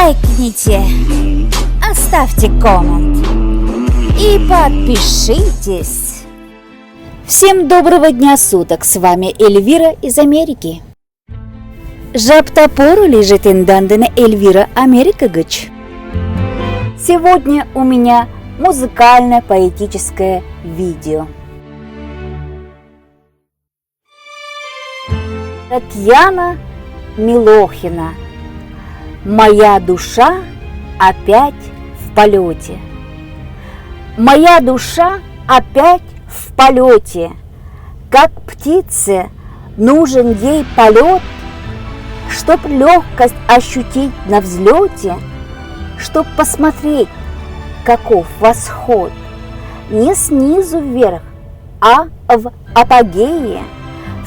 лайкните, оставьте коммент и подпишитесь. Всем доброго дня суток, с вами Эльвира из Америки. Жаптапору лежит индандена Эльвира Америка гыч. Сегодня у меня музыкально-поэтическое видео. Татьяна Милохина. Моя душа опять в полете. Моя душа опять в полете. Как птице нужен ей полет, чтоб легкость ощутить на взлете, чтоб посмотреть, каков восход. Не снизу вверх, а в апогее.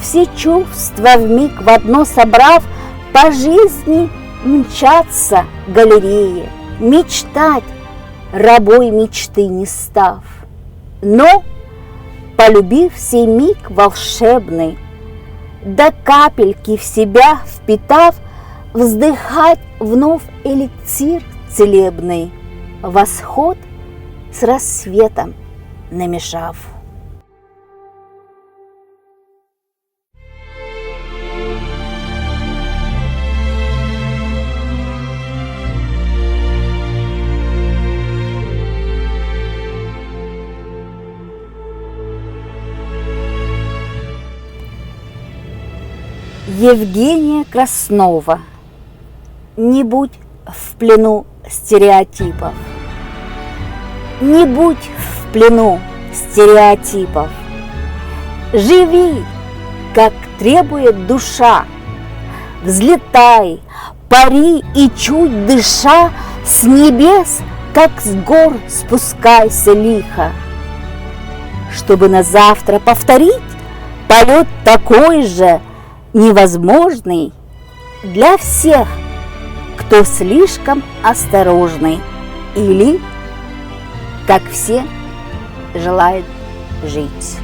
Все чувства вмиг в одно собрав, по жизни мчаться галереи, мечтать, рабой мечты не став. Но, полюбив сей миг волшебный, до капельки в себя впитав, вздыхать вновь эликсир целебный, восход с рассветом намешав. Евгения Краснова. Не будь в плену стереотипов. Не будь в плену стереотипов. Живи, как требует душа. Взлетай, пари и чуть дыша, с небес, как с гор, спускайся лихо. Чтобы на завтра повторить полет такой же, невозможный для всех, кто слишком осторожный или, как все, желает жить.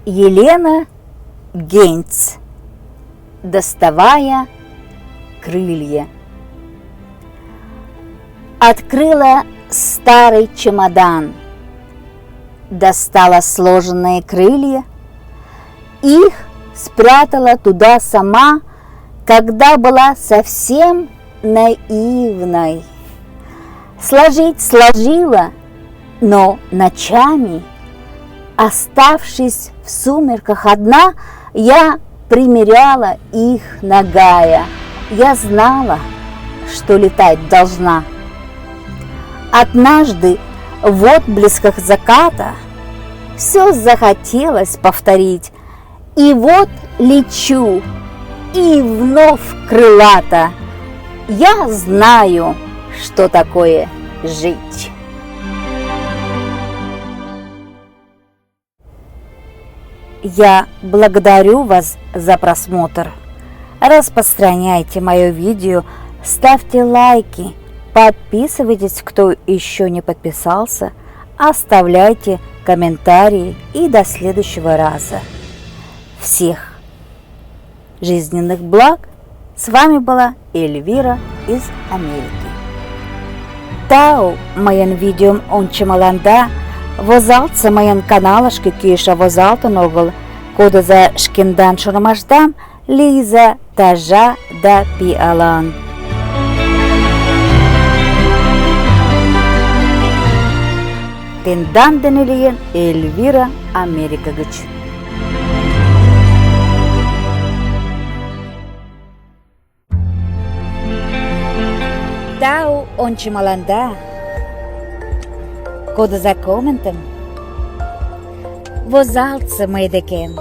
Елена Гейнц. Доставая крылья. Открыла старый чемодан, достала сложенные крылья, их спрятала туда сама, когда была совсем наивной. Сложить сложила, но ночами, оставшись в сумерках одна, я примеряла их нагая. Я знала, что летать должна. Однажды в отблесках заката все захотелось повторить. И вот лечу, и вновь крылата. Я знаю, что такое жить. Я благодарю вас за просмотр. Распространяйте мое видео, ставьте лайки, подписывайтесь, кто еще не подписался, оставляйте комментарии и до следующего раза. Всех жизненных благ. С вами была Эльвира из Америки. Тау моен видеом ончымаланда возалтса моен каналашкы киша возалтын огыл, коды за шкендан шурмаждам, Лиза тажа да пиалан. Тендан денелиен Эльвира Америка гыч. Тау ончымаланда, коды за комментом возалтса мейдекен.